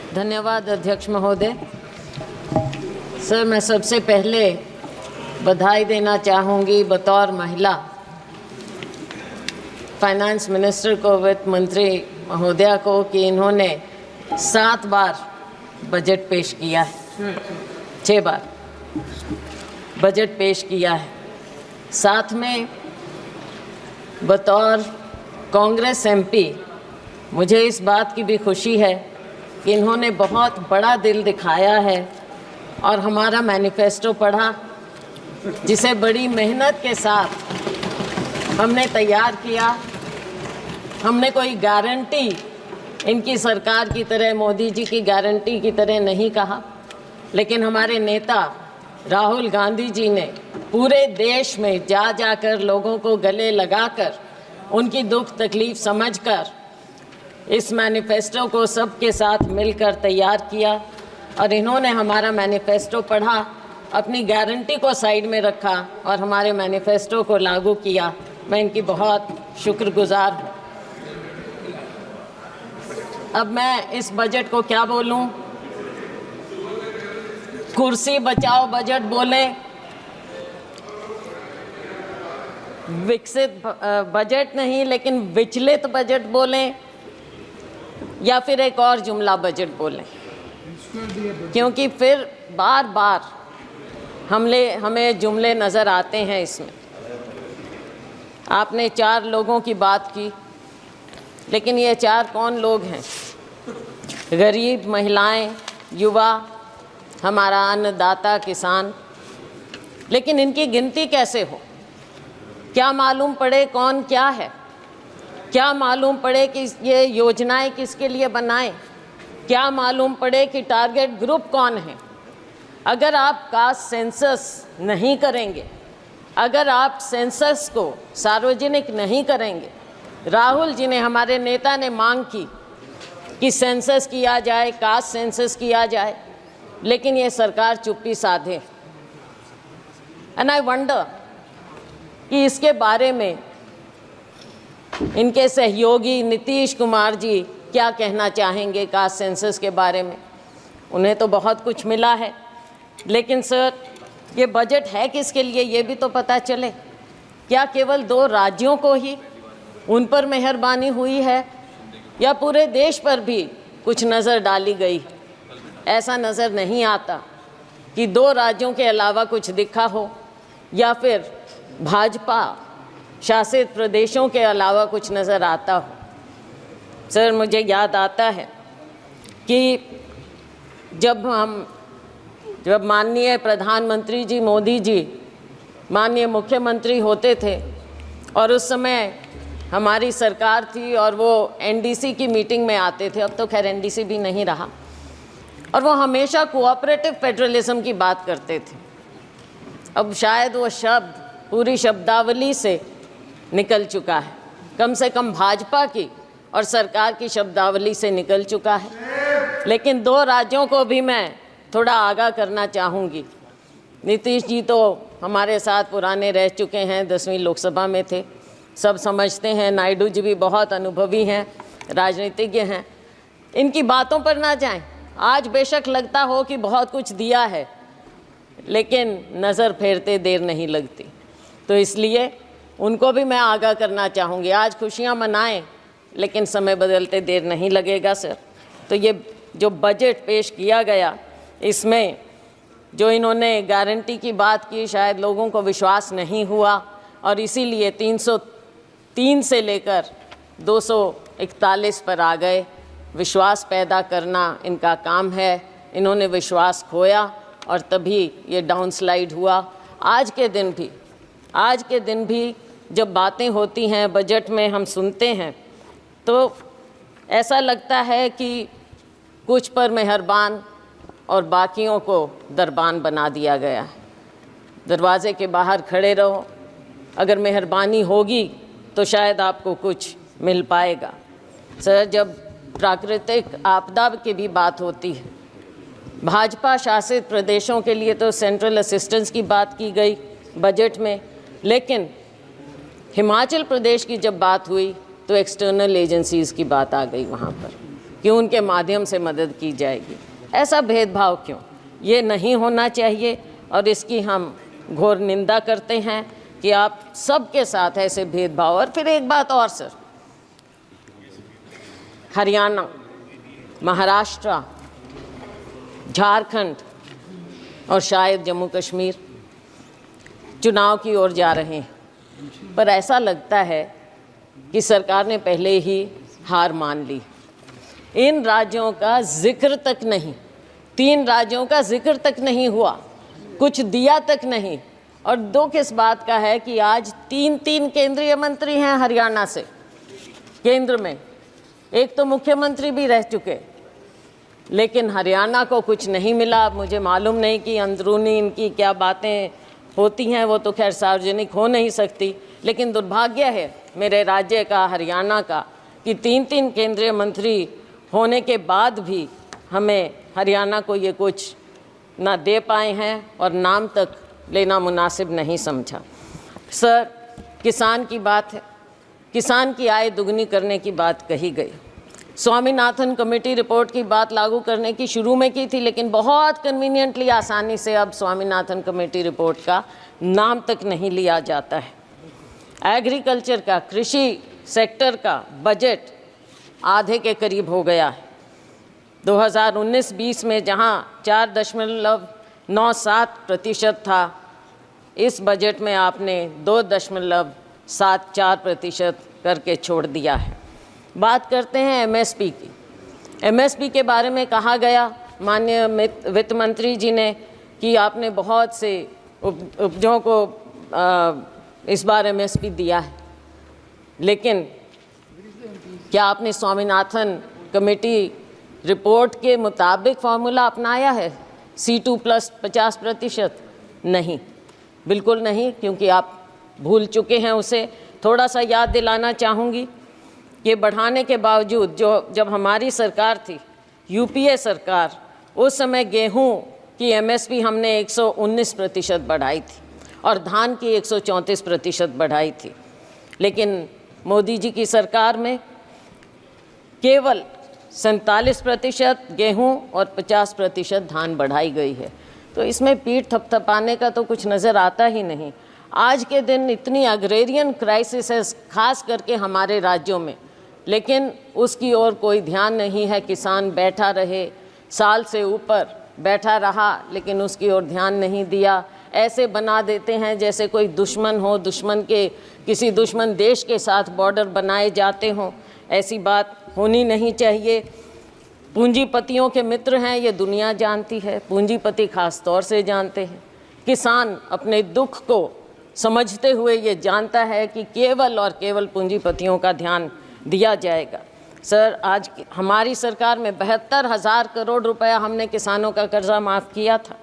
धन्यवाद अध्यक्ष महोदय। सर, मैं सबसे पहले बधाई देना चाहूँगी बतौर महिला फाइनेंस मिनिस्टर को, वित्त मंत्री महोदया को, कि इन्होंने 7 बार बजट पेश किया है, 6 बार बजट पेश किया है। साथ में बतौर कांग्रेस एमपी मुझे इस बात की भी खुशी है कि इन्होंने बहुत बड़ा दिल दिखाया है और हमारा मैनिफेस्टो पढ़ा, जिसे बड़ी मेहनत के साथ हमने तैयार किया। हमने कोई गारंटी इनकी सरकार की तरह, मोदी जी की गारंटी की तरह नहीं कहा, लेकिन हमारे नेता राहुल गांधी जी ने पूरे देश में जा जाकर लोगों को गले लगाकर उनकी दुख तकलीफ समझकर इस मैनिफेस्टो को सबके साथ मिलकर तैयार किया। और इन्होंने हमारा मैनिफेस्टो पढ़ा, अपनी गारंटी को साइड में रखा और हमारे मैनिफेस्टो को लागू किया। मैं इनकी बहुत शुक्रगुजार हूँ। अब मैं इस बजट को क्या बोलूँ? कुर्सी बचाओ बजट बोलें, विकसित बजट नहीं लेकिन विचलित बजट बोलें, या फिर एक और जुमला बजट बोलें, क्योंकि फिर बार बार हमें जुमले नज़र आते हैं इसमें। आपने 4 लोगों की बात की, लेकिन ये 4 कौन लोग हैं? गरीब, महिलाएं, युवा, हमारा अन्नदाता किसान। लेकिन इनकी गिनती कैसे हो? क्या मालूम पड़े कौन क्या है? क्या मालूम पड़े कि ये योजनाएं किसके लिए बनाएं? क्या मालूम पड़े कि टारगेट ग्रुप कौन है? अगर आप कास्ट सेंसस नहीं करेंगे, अगर आप सेंसस को सार्वजनिक नहीं करेंगे, राहुल जी ने, हमारे नेता ने मांग की कि सेंसस किया जाए, कास्ट सेंसस किया जाए, लेकिन ये सरकार चुप्पी साधे। एंड आई वंडर कि इसके बारे में इनके सहयोगी नीतीश कुमार जी क्या कहना चाहेंगे कास्ट सेंसस के बारे में। उन्हें तो बहुत कुछ मिला है, लेकिन सर ये बजट है किसके लिए ये भी तो पता चले। क्या केवल 2 राज्यों को ही उन पर मेहरबानी हुई है, या पूरे देश पर भी कुछ नज़र डाली गई? ऐसा नज़र नहीं आता कि 2 राज्यों के अलावा कुछ दिखा हो, या फिर भाजपा शासित प्रदेशों के अलावा कुछ नज़र आता हो। सर, मुझे याद आता है कि जब माननीय प्रधानमंत्री जी मोदी जी माननीय मुख्यमंत्री होते थे और उस समय हमारी सरकार थी और वो एनडीसी की मीटिंग में आते थे, अब तो खैर एनडीसी भी नहीं रहा, और वो हमेशा कोऑपरेटिव फेडरलिज्म की बात करते थे। अब शायद वो शब्द पूरी शब्दावली से निकल चुका है, कम से कम भाजपा की और सरकार की शब्दावली से निकल चुका है। लेकिन 2 राज्यों को भी मैं थोड़ा आगाह करना चाहूँगी। नीतीश जी तो हमारे साथ पुराने रह चुके हैं, 10वीं लोकसभा में थे, सब समझते हैं। नायडू जी भी बहुत अनुभवी हैं, राजनीतिज्ञ हैं। इनकी बातों पर ना जाएं। आज बेशक लगता हो कि बहुत कुछ दिया है, लेकिन नज़र फेरते देर नहीं लगती, तो इसलिए उनको भी मैं आगाह करना चाहूँगी। आज खुशियाँ मनाएं, लेकिन समय बदलते देर नहीं लगेगा सर। तो ये जो बजट पेश किया गया, इसमें जो इन्होंने गारंटी की बात की, शायद लोगों को विश्वास नहीं हुआ और इसीलिए 303 से लेकर 241 पर आ गए। विश्वास पैदा करना इनका काम है। इन्होंने विश्वास खोया और तभी ये डाउनस्लाइड हुआ। आज के दिन भी जब बातें होती हैं बजट में, हम सुनते हैं तो ऐसा लगता है कि कुछ पर मेहरबान और बाकियों को दरबान बना दिया गया है। दरवाजे के बाहर खड़े रहो, अगर मेहरबानी होगी तो शायद आपको कुछ मिल पाएगा। सर, जब प्राकृतिक आपदा की भी बात होती है, भाजपा शासित प्रदेशों के लिए तो सेंट्रल असिस्टेंस की बात की गई बजट में, लेकिन हिमाचल प्रदेश की जब बात हुई तो एक्सटर्नल एजेंसीज़ की बात आ गई वहाँ पर। कि उनके माध्यम से मदद की जाएगी। ऐसा भेदभाव क्यों? ये नहीं होना चाहिए और इसकी हम घोर निंदा करते हैं कि आप सबके साथ ऐसे भेदभाव। और फिर एक बात और सर, हरियाणा, महाराष्ट्र, झारखंड और शायद जम्मू कश्मीर चुनाव की ओर जा रहे हैं, पर ऐसा लगता है कि सरकार ने पहले ही हार मान ली। इन राज्यों का जिक्र तक नहीं, 3 राज्यों का जिक्र तक नहीं हुआ, कुछ दिया तक नहीं। और दुख इस बात का है कि आज 3 केंद्रीय मंत्री हैं हरियाणा से केंद्र में, एक तो मुख्यमंत्री भी रह चुके, लेकिन हरियाणा को कुछ नहीं मिला। मुझे मालूम नहीं कि अंदरूनी इनकी क्या बातें होती हैं, वो तो खैर सार्वजनिक हो नहीं सकती, लेकिन दुर्भाग्य है मेरे राज्य का, हरियाणा का, कि 3 केंद्रीय मंत्री होने के बाद भी हमें हरियाणा को ये कुछ ना दे पाए हैं और नाम तक लेना मुनासिब नहीं समझा। सर, किसान की बात है, किसान की आय दुगनी करने की बात कही गई। स्वामीनाथन कमेटी रिपोर्ट की बात लागू करने की शुरू में की थी, लेकिन बहुत कन्वीनियंटली आसानी से अब स्वामीनाथन कमेटी रिपोर्ट का नाम तक नहीं लिया जाता है। एग्रीकल्चर का, कृषि सेक्टर का बजट आधे के करीब हो गया है। 2019-20 में जहां 4.97% था, इस बजट में आपने 2.74% करके छोड़ दिया है। बात करते हैं एमएसपी की। एमएसपी के बारे में कहा गया माननीय वित्त मंत्री जी ने कि आपने बहुत से उपजों को इस बार एमएसपी दिया है, लेकिन क्या आपने स्वामीनाथन कमेटी रिपोर्ट के मुताबिक फॉर्मूला अपनाया है? C2 plus 50%? नहीं, बिल्कुल नहीं, क्योंकि आप भूल चुके हैं उसे। थोड़ा सा याद दिलाना चाहूँगी कि बढ़ाने के बावजूद जब हमारी सरकार थी, यूपीए सरकार, उस समय गेहूं की एमएसपी हमने 119% बढ़ाई थी और धान की 134% बढ़ाई थी, लेकिन मोदी जी की सरकार में केवल 47% गेहूं और 50% धान बढ़ाई गई है। तो इसमें पीठ थपथपाने का तो कुछ नज़र आता ही नहीं। आज के दिन इतनी अग्रेरियन क्राइसिस है, खास करके हमारे राज्यों में, लेकिन उसकी ओर कोई ध्यान नहीं है। किसान बैठा रहे, साल से ऊपर बैठा रहा, लेकिन उसकी ओर ध्यान नहीं दिया। ऐसे बना देते हैं जैसे कोई दुश्मन हो, किसी दुश्मन देश के साथ बॉर्डर बनाए जाते हों। ऐसी बात होनी नहीं चाहिए। पूंजीपतियों के मित्र हैं, ये दुनिया जानती है, पूंजीपति खास तौर से जानते हैं। किसान अपने दुख को समझते हुए ये जानता है कि केवल और केवल पूंजीपतियों का ध्यान दिया जाएगा। सर, आज हमारी सरकार में 72,000 करोड़ रुपया हमने किसानों का कर्जा माफ़ किया था,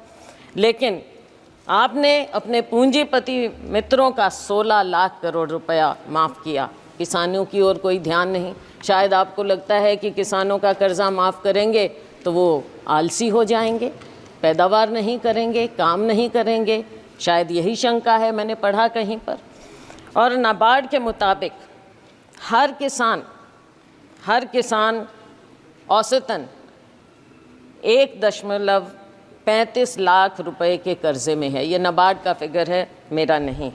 लेकिन आपने अपने पूंजीपति मित्रों का 16 लाख करोड़ रुपया माफ़ किया। किसानों की ओर कोई ध्यान नहीं। शायद आपको लगता है कि किसानों का कर्जा माफ़ करेंगे तो वो आलसी हो जाएंगे, पैदावार नहीं करेंगे, काम नहीं करेंगे, शायद यही शंका है, मैंने पढ़ा कहीं पर। और नाबार्ड के मुताबिक हर किसान औसतन 1.35 लाख रुपए के कर्जे में है। ये नाबार्ड का फिगर है, मेरा नहीं।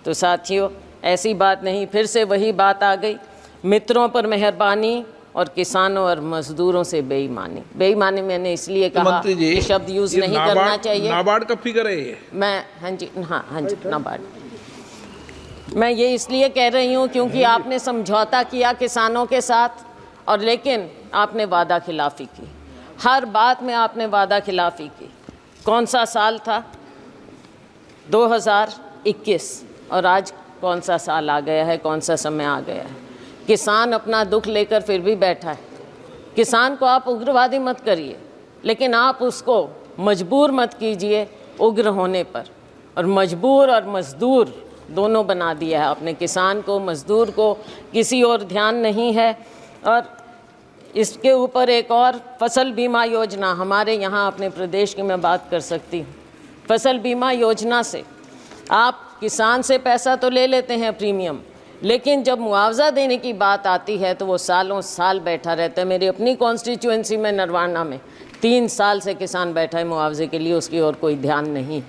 तो साथियों, ऐसी बात नहीं, फिर से वही बात आ गई, मित्रों पर मेहरबानी और किसानों और मजदूरों से बेईमानी। बेईमानी मैंने इसलिए कहा कि शब्द यूज़ नहीं करना चाहिए। नाबार्ड का फिगर है ये? मैं हाँ जी नाबार्ड। मैं ये इसलिए कह रही हूँ क्योंकि आपने समझौता किया किसानों के साथ, और लेकिन आपने वादा खिलाफ़ी की। हर बात में आपने वादा खिलाफ़ी की। कौन सा साल था? 2021, और आज कौन सा साल आ गया है, कौन सा समय आ गया है। किसान अपना दुख लेकर फिर भी बैठा है। किसान को आप उग्रवादी मत करिए, लेकिन आप उसको मजबूर मत कीजिए उग्र होने पर। और मजबूर और मजदूर दोनों बना दिया है आपने, किसान को, मजदूर को, किसी और ध्यान नहीं है। और इसके ऊपर एक और फसल बीमा योजना हमारे यहाँ अपने प्रदेश की मैं बात कर सकती हूँ। फसल बीमा योजना से आप किसान से पैसा तो ले लेते हैं प्रीमियम, लेकिन जब मुआवजा देने की बात आती है तो वो सालों साल बैठा रहता है। मेरी अपनी कॉन्स्टिट्यूएंसी में नरवाना में 3 साल से किसान बैठा है मुआवजे के लिए, उसकी ओर कोई ध्यान नहीं।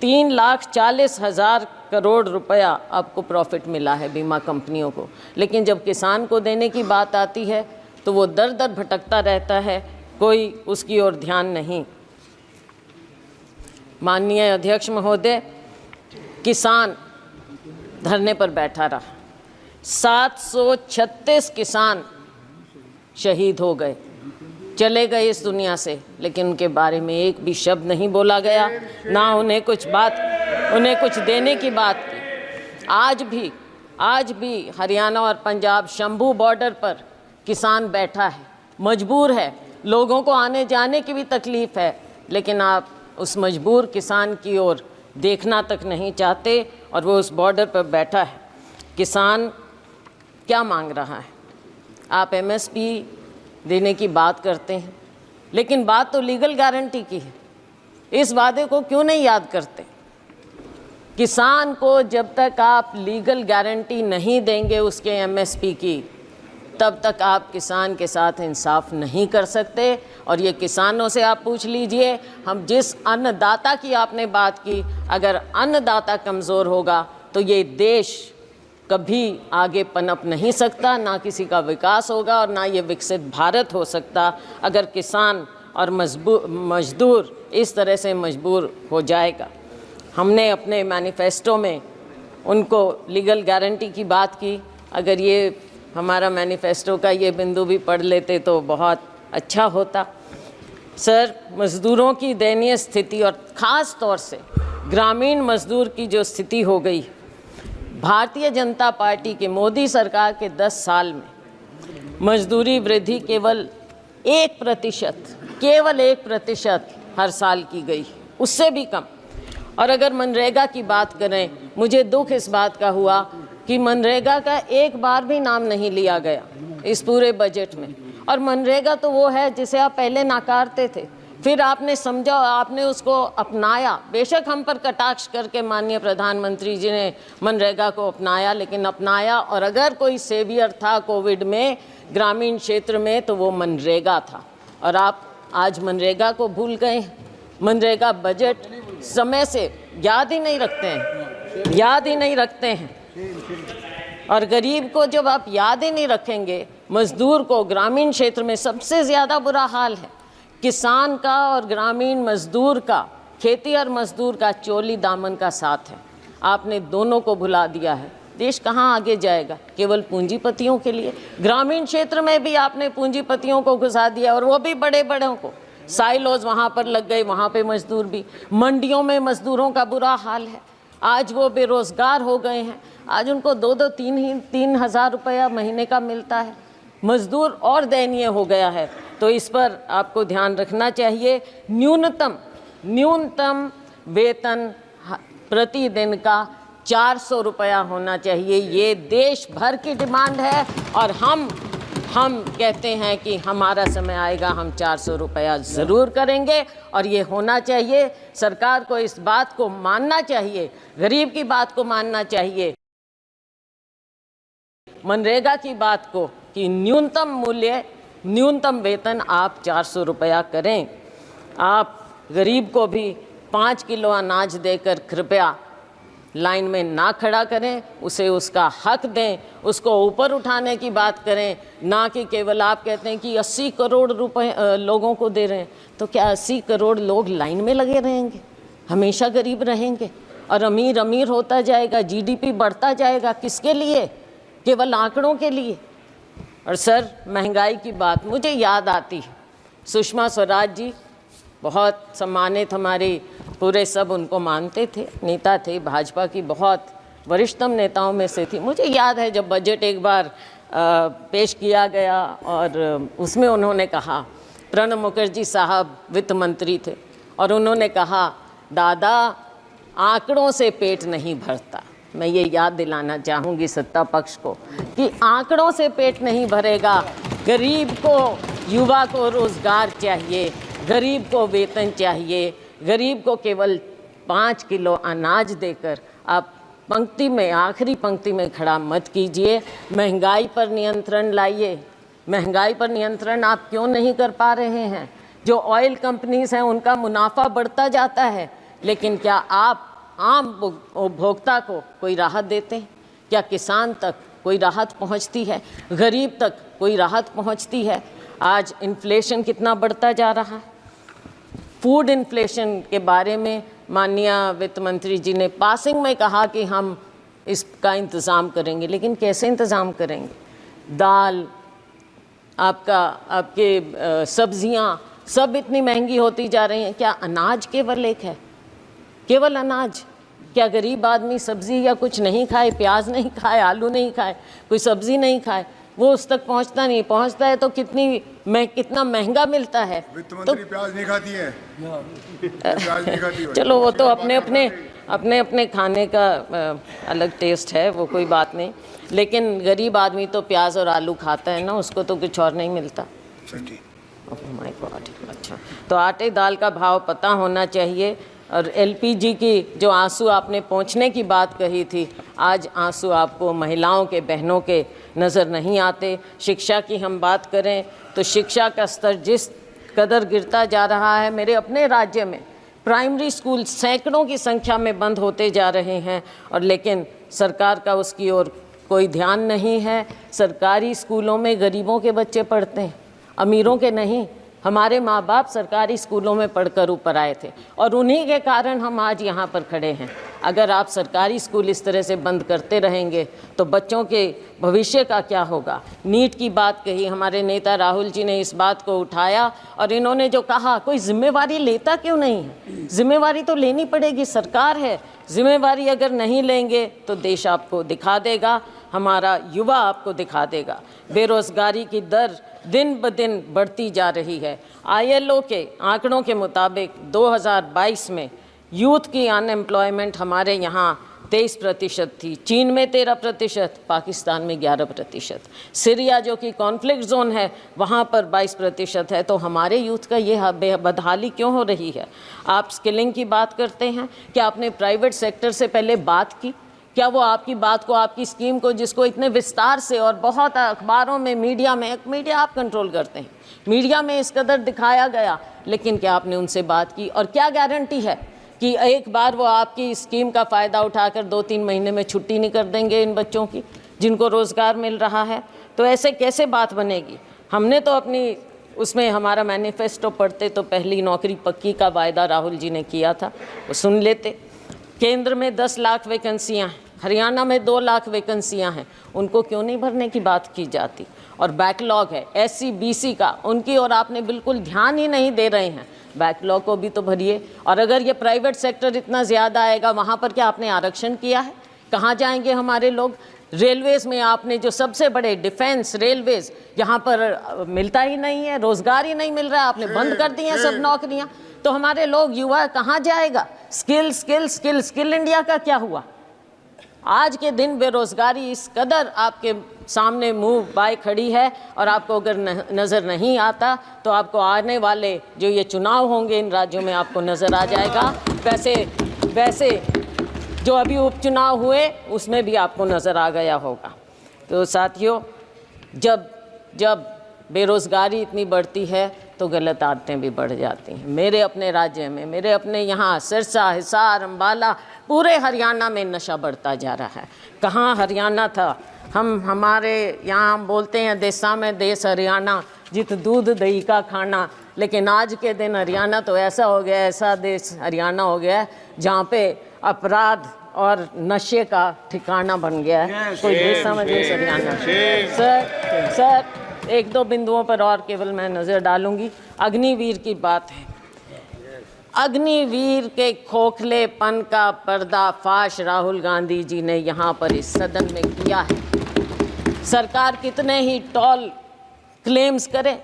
3,40,000 करोड़ रुपया आपको प्रॉफिट मिला है बीमा कंपनियों को, लेकिन जब किसान को देने की बात आती है तो वो दर दर भटकता रहता है, कोई उसकी ओर ध्यान नहीं। माननीय अध्यक्ष महोदय, किसान धरने पर बैठा रहा, 736 किसान शहीद हो गए, चले गए इस दुनिया से, लेकिन उनके बारे में एक भी शब्द नहीं बोला गया, ना उन्हें कुछ देने की बात की। आज भी हरियाणा और पंजाब शंभू बॉर्डर पर किसान बैठा है, मजबूर है, लोगों को आने जाने की भी तकलीफ़ है, लेकिन आप उस मजबूर किसान की ओर देखना तक नहीं चाहते और वो उस बॉर्डर पर बैठा है। किसान क्या मांग रहा है? आप एमएसपी देने की बात करते हैं, लेकिन बात तो लीगल गारंटी की है। इस वादे को क्यों नहीं याद करते? किसान को जब तक आप लीगल गारंटी नहीं देंगे उसके एमएसपी की, तब तक आप किसान के साथ इंसाफ नहीं कर सकते। और ये किसानों से आप पूछ लीजिए, हम जिस अन्नदाता की आपने बात की, अगर अन्नदाता कमज़ोर होगा तो ये देश कभी आगे पनप नहीं सकता, ना किसी का विकास होगा और ना ये विकसित भारत हो सकता अगर किसान और मजदूर इस तरह से मजबूर हो जाएगा। हमने अपने मैनिफेस्टो में उनको लीगल गारंटी की बात की। अगर ये हमारा मैनिफेस्टो का ये बिंदु भी पढ़ लेते तो बहुत अच्छा होता। सर, मज़दूरों की दयनीय स्थिति और ख़ास तौर से ग्रामीण मज़दूर की जो स्थिति हो गई, भारतीय जनता पार्टी के मोदी सरकार के 10 साल में मजदूरी वृद्धि केवल 1% हर साल की गई, उससे भी कम। और अगर मनरेगा की बात करें, मुझे दुख इस बात का हुआ कि मनरेगा का एक बार भी नाम नहीं लिया गया इस पूरे बजट में। और मनरेगा तो वो है जिसे आप पहले नाकारते थे, फिर आपने समझा, आपने उसको अपनाया। बेशक हम पर कटाक्ष करके माननीय प्रधानमंत्री जी ने मनरेगा को अपनाया, लेकिन अपनाया। और अगर कोई सेवियर था कोविड में ग्रामीण क्षेत्र में तो वो मनरेगा था। और आप आज मनरेगा को भूल गए। मनरेगा बजट समय से याद ही नहीं रखते हैं। और गरीब को जब आप याद ही नहीं रखेंगे, मजदूर को ग्रामीण क्षेत्र में सबसे ज़्यादा बुरा हाल है। किसान का और ग्रामीण मजदूर का, खेती और मजदूर का चोली दामन का साथ है। आपने दोनों को भुला दिया है। देश कहाँ आगे जाएगा? केवल पूंजीपतियों के लिए। ग्रामीण क्षेत्र में भी आपने पूंजीपतियों को घुसा दिया, और वो भी बड़े बड़ों को। साइलोज वहाँ पर लग गए, वहाँ पे मजदूर भी। मंडियों में मजदूरों का बुरा हाल है। आज वो बेरोज़गार हो गए हैं। आज उनको 2-3 हज़ार रुपया महीने का मिलता है। मजदूर और दयनीय हो गया है। तो इस पर आपको ध्यान रखना चाहिए। न्यूनतम वेतन प्रतिदिन का 400 रुपया होना चाहिए। ये देश भर की डिमांड है, और हम कहते हैं कि हमारा समय आएगा, हम 400 रुपया ज़रूर करेंगे। और ये होना चाहिए। सरकार को इस बात को मानना चाहिए, गरीब की बात को मानना चाहिए, मनरेगा की बात को, कि न्यूनतम वेतन आप 400 रुपया करें। आप गरीब को भी 5 किलो अनाज देकर कृपया लाइन में ना खड़ा करें, उसे उसका हक दें, उसको ऊपर उठाने की बात करें, ना कि केवल आप कहते हैं कि 80 करोड़ रुपए लोगों को दे रहे हैं। तो क्या 80 करोड़ लोग लाइन में लगे रहेंगे? हमेशा गरीब रहेंगे और अमीर होता जाएगा, जीडीपी बढ़ता जाएगा। किसके लिए? केवल आंकड़ों के लिए। और सर, महंगाई की बात मुझे याद आती है। सुषमा स्वराज जी बहुत सम्मानित, हमारे पूरे सब उनको मानते थे, नेता थे, भाजपा की बहुत वरिष्ठतम नेताओं में से थी। मुझे याद है जब बजट एक बार पेश किया गया और उसमें उन्होंने कहा, प्रणब मुखर्जी साहब वित्त मंत्री थे, और उन्होंने कहा, दादा आंकड़ों से पेट नहीं भरता। मैं ये याद दिलाना चाहूँगी सत्ता पक्ष को कि आंकड़ों से पेट नहीं भरेगा। गरीब को, युवा को रोज़गार चाहिए, गरीब को वेतन चाहिए। गरीब को केवल 5 किलो अनाज देकर आप पंक्ति में, आखिरी पंक्ति में खड़ा मत कीजिए। महंगाई पर नियंत्रण लाइए। महंगाई पर नियंत्रण आप क्यों नहीं कर पा रहे हैं? जो ऑयल कंपनीज हैं उनका मुनाफा बढ़ता जाता है, लेकिन क्या आप आम उपभोक्ता को कोई राहत देते हैं? क्या किसान तक कोई राहत पहुंचती है? गरीब तक कोई राहत पहुंचती है? आज इन्फ्लेशन कितना बढ़ता जा रहा है। फूड इन्फ्लेशन के बारे में माननीय वित्त मंत्री जी ने पासिंग में कहा कि हम इसका इंतज़ाम करेंगे, लेकिन कैसे इंतज़ाम करेंगे? दाल, आपके सब्जियां सब इतनी महंगी होती जा रही हैं। क्या अनाज केवल एक है? केवल अनाज? क्या गरीब आदमी सब्जी या कुछ नहीं खाए, प्याज नहीं खाए, आलू नहीं खाए, कोई सब्जी नहीं खाए, वो उस तक पहुंचता नहीं? पहुंचता है तो कितना महंगा मिलता है। वित्त मंत्री प्याज नहीं खाती है। प्याज नहीं खाती है। चलो वो तो अपने अपने खाने का अलग टेस्ट है, वो कोई बात नहीं, लेकिन गरीब आदमी तो प्याज और आलू खाता है ना, उसको तो कुछ और नहीं मिलता। My God. अच्छा, तो आटे दाल का भाव पता होना चाहिए। और एलपीजी की जो आंसू आपने पहुंचने की बात कही थी, आज आंसू आपको महिलाओं के, बहनों के नज़र नहीं आते। शिक्षा की हम बात करें तो शिक्षा का स्तर जिस कदर गिरता जा रहा है, मेरे अपने राज्य में प्राइमरी स्कूल सैकड़ों की संख्या में बंद होते जा रहे हैं, और लेकिन सरकार का उसकी ओर कोई ध्यान नहीं है। सरकारी स्कूलों में गरीबों के बच्चे पढ़ते हैं, अमीरों के नहीं। हमारे माँ बाप सरकारी स्कूलों में पढ़कर ऊपर आए थे, और उन्हीं के कारण हम आज यहाँ पर खड़े हैं। अगर आप सरकारी स्कूल इस तरह से बंद करते रहेंगे तो बच्चों के भविष्य का क्या होगा? नीट की बात कही, हमारे नेता राहुल जी ने इस बात को उठाया, और इन्होंने जो कहा, कोई जिम्मेवारी लेता क्यों नहीं है? जिम्मेवारी तो लेनी पड़ेगी, सरकार है। जिम्मेवारी अगर नहीं लेंगे तो देश आपको दिखा देगा, हमारा युवा आपको दिखा देगा। बेरोज़गारी की दर दिन ब दिन बढ़ती जा रही है। ILO के आंकड़ों के मुताबिक 2022 में यूथ की अनएम्प्लॉयमेंट हमारे यहाँ 23% थी, चीन में 13%, पाकिस्तान में 11%। सीरिया जो कि कॉन्फ्लिक्ट जोन है वहाँ पर 22% है। तो हमारे यूथ का ये बदहाली क्यों हो रही है? आप स्किलिंग की बात करते हैं, क्या आपने प्राइवेट सेक्टर से पहले बात की? क्या वो आपकी बात को, आपकी स्कीम को, जिसको इतने विस्तार से और बहुत अखबारों में, मीडिया आप कंट्रोल करते हैं, मीडिया में इस कदर दिखाया गया, लेकिन क्या आपने उनसे बात की? और क्या गारंटी है कि एक बार वो आपकी स्कीम का फ़ायदा उठाकर 2-3 महीने में छुट्टी नहीं कर देंगे इन बच्चों की, जिनको रोज़गार मिल रहा है? तो ऐसे कैसे बात बनेगी? हमने तो अपनी उसमें हमारा मैनिफेस्टो पढ़ते तो पहली नौकरी पक्की का वायदा राहुल जी ने किया था, वो सुन लेते। केंद्र में 10 लाख वैकेंसियाँ हैं, हरियाणा में 2 लाख वैकेंसियाँ हैं, उनको क्यों नहीं भरने की बात की जाती? और बैकलॉग है SC BC का, उनकी और आपने बिल्कुल ध्यान ही नहीं दे रहे हैं। बैकलॉग को भी तो भरिए। और अगर ये प्राइवेट सेक्टर इतना ज़्यादा आएगा, वहाँ पर क्या आपने आरक्षण किया है? कहाँ जाएंगे हमारे लोग? रेलवेज़ में आपने जो सबसे बड़े डिफेंस रेलवेज़, यहाँ पर मिलता ही नहीं है, रोज़गार ही नहीं मिल रहा है, आपने बंद कर दी हैं सब नौकरियाँ। तो हमारे लोग, युवा कहाँ जाएगा? स्किल इंडिया का क्या हुआ? आज के दिन बेरोज़गारी इस कदर आपके सामने मुंह बाय खड़ी है, और आपको अगर नज़र नहीं आता तो आपको आने वाले जो ये चुनाव होंगे इन राज्यों में आपको नज़र आ जाएगा। वैसे जो अभी उपचुनाव हुए उसमें भी आपको नज़र आ गया होगा। तो साथियों, जब बेरोज़गारी इतनी बढ़ती है तो गलत आदतें भी बढ़ जाती हैं। मेरे अपने राज्य में, मेरे अपने यहाँ सिरसा, हिसार, अम्बाला, पूरे हरियाणा में नशा बढ़ता जा रहा है। कहाँ हरियाणा था? हमारे यहाँ बोलते हैं देसा में देश हरियाणा, जित दूध दही का खाना। लेकिन आज के दिन हरियाणा तो ऐसा हो गया, ऐसा देश हरियाणा हो गया है जहाँ पे अपराध और नशे का ठिकाना बन गया है। कोई देसा में देश हरियाणा। सर 1-2 बिंदुओं पर और केवल मैं नज़र डालूंगी। अग्निवीर की बात है। अग्निवीर के खोखलेपन का पर्दाफाश राहुल गांधी जी ने यहाँ पर इस सदन में किया है। सरकार कितने ही टॉल क्लेम्स करे,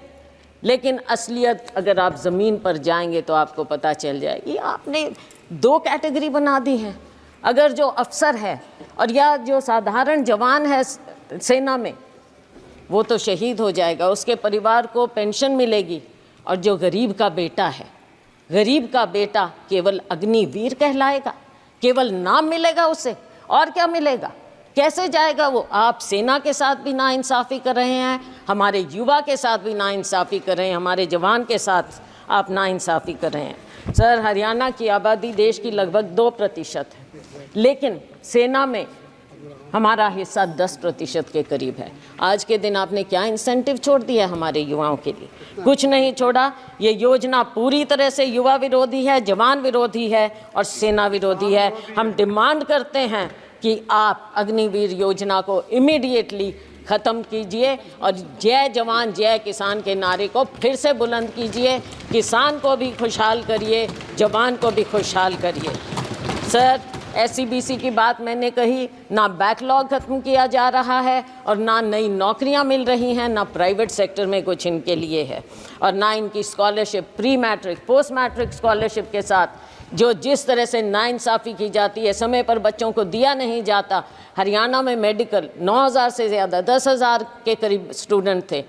लेकिन असलियत अगर आप ज़मीन पर जाएंगे तो आपको पता चल जाएगी। आपने 2 कैटेगरी बना दी है। अगर जो अफसर है और या जो साधारण जवान है सेना में, वो तो शहीद हो जाएगा, उसके परिवार को पेंशन मिलेगी। और जो गरीब का बेटा है, गरीब का बेटा केवल अग्निवीर कहलाएगा, केवल नाम मिलेगा उसे, और क्या मिलेगा? कैसे जाएगा वो? आप सेना के साथ भी नाइंसाफ़ी कर रहे हैं, हमारे युवा के साथ भी नाइंसाफ़ी कर रहे हैं, हमारे जवान के साथ आप नाइंसाफ़ी कर रहे हैं। सर, हरियाणा की आबादी देश की लगभग 2% है, लेकिन सेना में हमारा हिस्सा 10% के करीब है। आज के दिन आपने क्या इंसेंटिव छोड़ दिया है हमारे युवाओं के लिए? कुछ नहीं छोड़ा। ये योजना पूरी तरह से युवा विरोधी है, जवान विरोधी है और सेना विरोधी है। हम डिमांड करते हैं कि आप अग्निवीर योजना को इमीडिएटली ख़त्म कीजिए और जय जवान जय किसान के नारे को फिर से बुलंद कीजिए। किसान को भी खुशहाल करिए, जवान को भी खुशहाल करिए। सर, SCBC की बात मैंने कही, ना बैकलॉग ख़त्म किया जा रहा है और ना नई नौकरियां मिल रही हैं, ना प्राइवेट सेक्टर में कुछ इनके लिए है, और ना इनकी scholarship, pre matric post matric scholarship के साथ जो जिस तरह से नाइंसाफ़ी की जाती है, समय पर बच्चों को दिया नहीं जाता। हरियाणा में मेडिकल 9,000 से ज़्यादा 10,000 के करीब स्टूडेंट थे,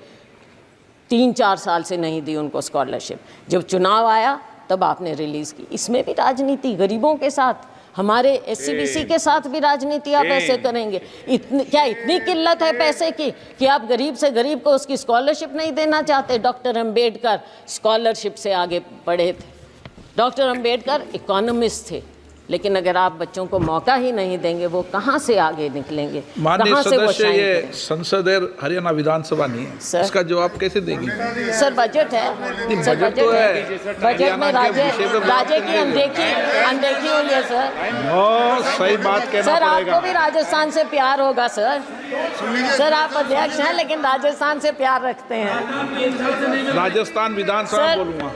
3-4 साल से नहीं दी उनको स्कॉलरशिप। जब चुनाव आया तब आपने रिलीज़ की। इसमें भी राजनीति, गरीबों के साथ, हमारे SCBC के साथ भी राजनीति आप ऐसे करेंगे? क्या इतनी किल्लत है पैसे की कि आप गरीब से गरीब को उसकी स्कॉलरशिप नहीं देना चाहते? डॉक्टर अंबेडकर स्कॉलरशिप से आगे बढ़े थे। डॉक्टर अंबेडकर इकोनॉमिस्ट थे, लेकिन अगर आप बच्चों को मौका ही नहीं देंगे, वो कहाँ से आगे निकलेंगे? माननीय कहाँ से वो सदस्य, शाइन ये करेंगे? संसद है, हरियाणा विधानसभा नहीं है, सर। इसका जवाब कैसे देंगी? सर, बजट है, सर, बजट तो है। बजट में राज्य की अनदेखी हुई है सर। सही बात कहना सर, पड़ेगा। आपको भी राजस्थान से प्यार होगा सर। सर, आप अध्यक्ष हैं लेकिन राजस्थान से प्यार रखते हैं। राजस्थान विधानसभा सर। बोलूँगा।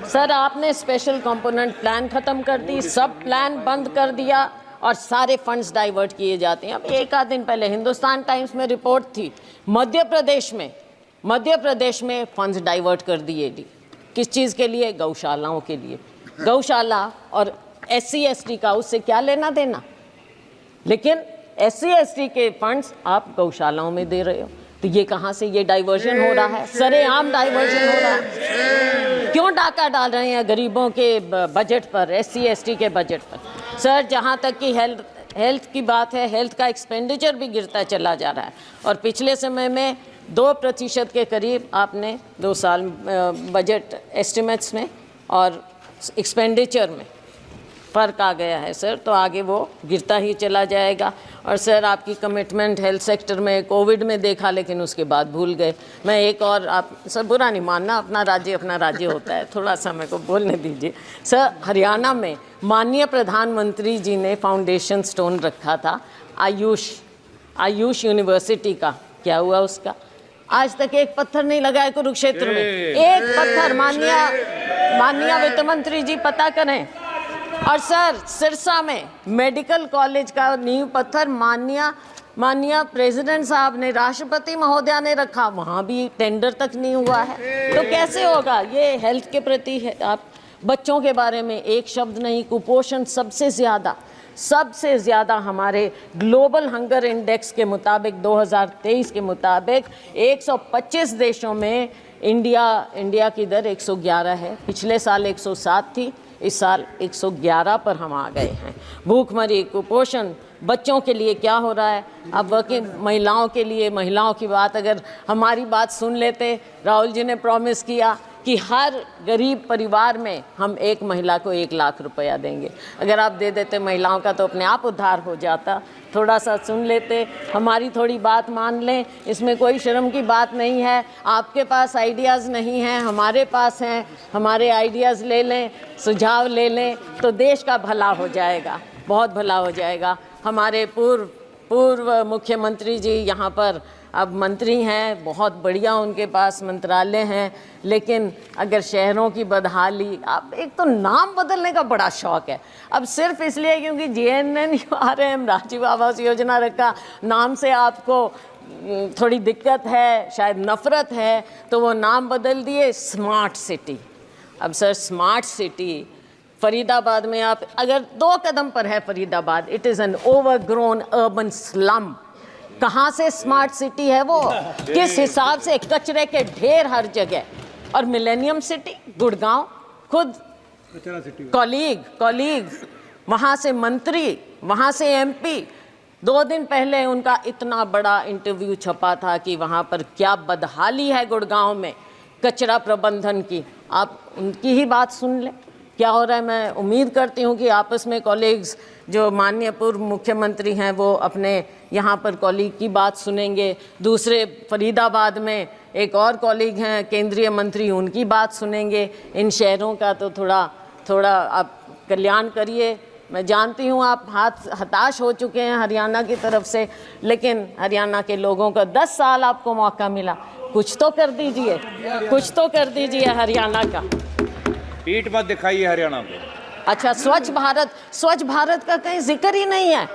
सर, आपने स्पेशल कंपोनेंट प्लान ख़त्म कर दी, सब प्लान बंद कर दिया और सारे फंड्स डाइवर्ट किए जाते हैं। अब एक आध दिन पहले हिंदुस्तान टाइम्स में रिपोर्ट थी, मध्य प्रदेश में फंड्स डाइवर्ट कर दिए। किस चीज़ के लिए? गौशालाओं के लिए। गौशाला और SC ST का उससे क्या लेना देना? लेकिन SC ST के फंड्स आप गौशालाओं में दे रहे हो, तो ये कहाँ से ये डाइवर्जन हो रहा है? सरेआम डाइवर्जन हो रहा है। क्यों डाका डाल रहे हैं गरीबों के बजट पर, SC ST के बजट पर? सर, जहाँ तक कि हेल्थ की बात है, हेल्थ का एक्सपेंडिचर भी गिरता चला जा रहा है और पिछले समय में 2% के करीब आपने 2 साल बजट एस्टिमेट्स में और एक्सपेंडिचर में फ़र्क आ गया है सर, तो आगे वो गिरता ही चला जाएगा। और सर, आपकी कमिटमेंट हेल्थ सेक्टर में कोविड में देखा, लेकिन उसके बाद भूल गए। मैं एक और, आप सर बुरा नहीं मानना, अपना राज्य होता है, थोड़ा सा मेरे को बोलने दीजिए। सर, हरियाणा में माननीय प्रधानमंत्री जी ने फाउंडेशन स्टोन रखा था आयुष यूनिवर्सिटी का, क्या हुआ उसका? आज तक एक पत्थर नहीं लगा है कुरुक्षेत्र में, एक पत्थर। माननीय वित्त मंत्री जी पता करें। और सर, सिरसा में मेडिकल कॉलेज का नींव पत्थर माननीय प्रेसिडेंट साहब ने, राष्ट्रपति महोदया ने रखा, वहाँ भी टेंडर तक नहीं हुआ है। तो कैसे होगा? ये हेल्थ के प्रति है। आप बच्चों के बारे में एक शब्द नहीं। कुपोषण सबसे ज़्यादा हमारे ग्लोबल हंगर इंडेक्स के मुताबिक 2023 के मुताबिक 125 देशों में इंडिया की दर 111 है। पिछले साल 107 थी, इस साल 111 पर हम आ गए हैं। भूखमरी, कुपोषण बच्चों के लिए क्या हो रहा है? अब वर्किंग महिलाओं की बात, अगर हमारी बात सुन लेते, राहुल जी ने प्रॉमिस किया कि हर गरीब परिवार में हम एक महिला को 1 लाख रुपया देंगे। अगर आप दे देते महिलाओं का तो अपने आप उद्धार हो जाता। थोड़ा सा सुन लेते, हमारी थोड़ी बात मान लें, इसमें कोई शर्म की बात नहीं है। आपके पास आइडियाज़ नहीं हैं, हमारे पास हैं, हमारे आइडियाज़ ले लें, सुझाव ले लें, तो देश का भला हो जाएगा, बहुत भला हो जाएगा। हमारे पूर्व मुख्यमंत्री जी यहाँ पर अब मंत्री हैं, बहुत बढ़िया उनके पास मंत्रालय हैं, लेकिन अगर शहरों की बदहाली, आप एक तो नाम बदलने का बड़ा शौक़ है, अब सिर्फ इसलिए क्योंकि JNNURM राजीव आवास योजना रखा, नाम से आपको थोड़ी दिक्कत है, शायद नफ़रत है, तो वो नाम बदल दिए स्मार्ट सिटी। अब सर, स्मार्ट सिटी फरीदाबाद में आप अगर 2 कदम पर है Faridabad, it is an overgrown urban slum. कहाँ से स्मार्ट सिटी है वो? किस हिसाब से? कचरे के ढेर हर जगह। और मिलेनियम सिटी गुड़गांव, खुद कॉलीग वहाँ से मंत्री, वहाँ से एमपी। 2 दिन पहले उनका इतना बड़ा इंटरव्यू छपा था कि वहाँ पर क्या बदहाली है गुड़गांव में कचरा प्रबंधन की। आप उनकी ही बात सुन लें क्या हो रहा है। मैं उम्मीद करती हूँ कि आपस में कॉलीग्स जो माननीय पूर्व मुख्यमंत्री हैं वो अपने यहाँ पर कॉलीग की बात सुनेंगे, दूसरे फरीदाबाद में एक और कॉलीग हैं केंद्रीय मंत्री, उनकी बात सुनेंगे। इन शहरों का तो थोड़ा आप कल्याण करिए। मैं जानती हूँ आप हताश हो चुके हैं हरियाणा की तरफ से, लेकिन हरियाणा के लोगों का 10 साल आपको मौका मिला, कुछ तो कर दीजिए, कुछ तो कर दीजिए हरियाणा का। पीठ मत दिखाइए हरियाणा को। अच्छा, स्वच्छ भारत का कहीं जिक्र ही नहीं है,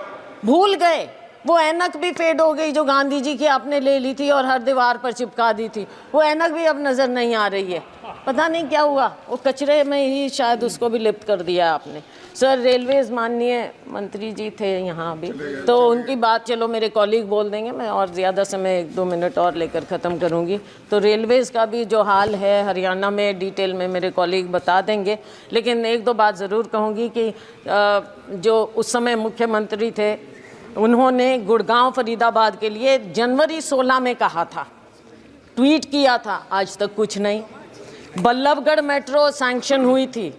भूल गए। वो ऐनक भी फेड हो गई जो गांधी जी की आपने ले ली थी और हर दीवार पर चिपका दी थी, वो ऐनक भी अब नज़र नहीं आ रही है। पता नहीं क्या हुआ, वो कचरे में ही शायद उसको भी लिप्त कर दिया आपने। सर, रेलवेज़ माननीय मंत्री जी थे यहाँ भी, तो उनकी बात चलो मेरे कॉलीग बोल देंगे, मैं और ज़्यादा समय 1-2 मिनट और लेकर ख़त्म करूँगी। तो रेलवेज़ का भी जो हाल है हरियाणा में डिटेल में मेरे कॉलीग बता देंगे, लेकिन 1-2 बात ज़रूर कहूँगी कि जो उस समय मुख्यमंत्री थे उन्होंने गुड़गांव फरीदाबाद के लिए जनवरी 16 में कहा था, ट्वीट किया था, आज तक कुछ नहीं। बल्लभगढ़ मेट्रो सैंक्शन हुई थी,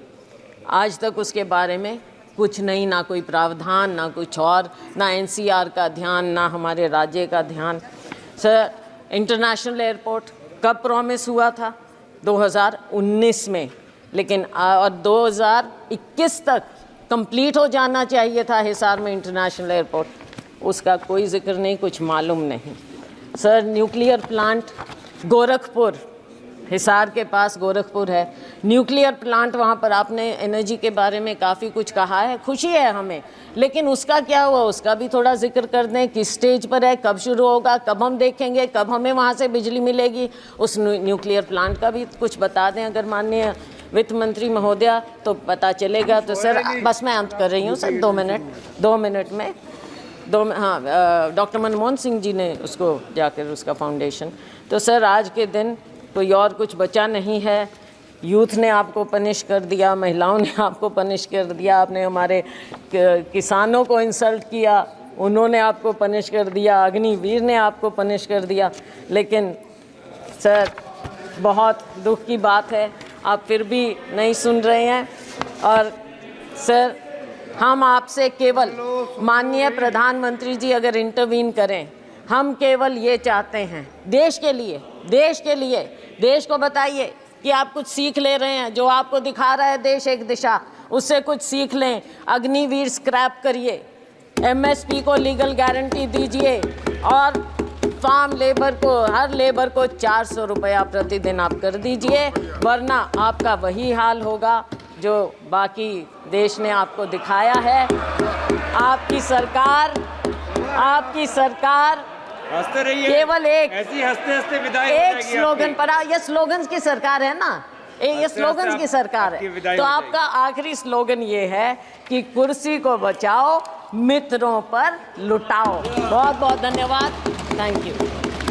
आज तक उसके बारे में कुछ नहीं, ना कोई प्रावधान, ना कुछ और, ना एनसीआर का ध्यान, ना हमारे राज्य का ध्यान। सर, इंटरनेशनल एयरपोर्ट कब प्रॉमिस हुआ था? 2019 में, लेकिन और 2021 तक कंप्लीट हो जाना चाहिए था हिसार में इंटरनेशनल एयरपोर्ट, उसका कोई जिक्र नहीं, कुछ मालूम नहीं। Sir, nuclear plant Gorakhpur, Hisar के पास गोरखपुर है, न्यूक्लियर प्लांट, वहाँ पर आपने एनर्जी के बारे में काफ़ी कुछ कहा है, खुशी है हमें, लेकिन उसका क्या हुआ, उसका भी थोड़ा जिक्र कर दें। किस स्टेज पर है, कब शुरू होगा, कब हम देखेंगे, कब हमें वहाँ से बिजली मिलेगी, उस न्यूक्लियर प्लांट का भी कुछ बता दें अगर माननीय वित्त मंत्री महोदया, तो पता चलेगा। तो सर, बस मैं अंत कर रही हूँ सर, 2 मिनट में हाँ, डॉक्टर मनमोहन सिंह जी ने उसको जाकर उसका फाउंडेशन। तो सर, आज के दिन कोई और कुछ बचा नहीं है। यूथ ने आपको पनिश कर दिया, महिलाओं ने आपको पनिश कर दिया, आपने हमारे किसानों को इंसल्ट किया, उन्होंने आपको पनिश कर दिया, अग्निवीर ने आपको पनिश कर दिया। लेकिन सर, बहुत दुख की बात है, आप फिर भी नहीं सुन रहे हैं। और सर, हम आपसे केवल, माननीय प्रधानमंत्री जी अगर इंटरवीन करें, हम केवल ये चाहते हैं, देश के लिए, देश को बताइए कि आप कुछ सीख ले रहे हैं, जो आपको दिखा रहा है देश एक दिशा, उससे कुछ सीख लें। अग्निवीर स्क्रैप करिए, एमएसपी को लीगल गारंटी दीजिए और फार्म लेबर को, हर लेबर को 400 रुपया प्रतिदिन आप कर दीजिए, वरना आपका वही हाल होगा जो बाकी देश ने आपको दिखाया है। आपकी सरकार हंसते रहिए, केवल एक ऐसी हंसते विदाई एक स्लोगन पर, ये स्लोगन्स की सरकार है ना, ये स्लोगन्स की सरकार है। तो आपका आखिरी स्लोगन ये है कि कुर्सी को बचाओ, मित्रों पर लुटाओ। बहुत बहुत धन्यवाद, थैंक यू।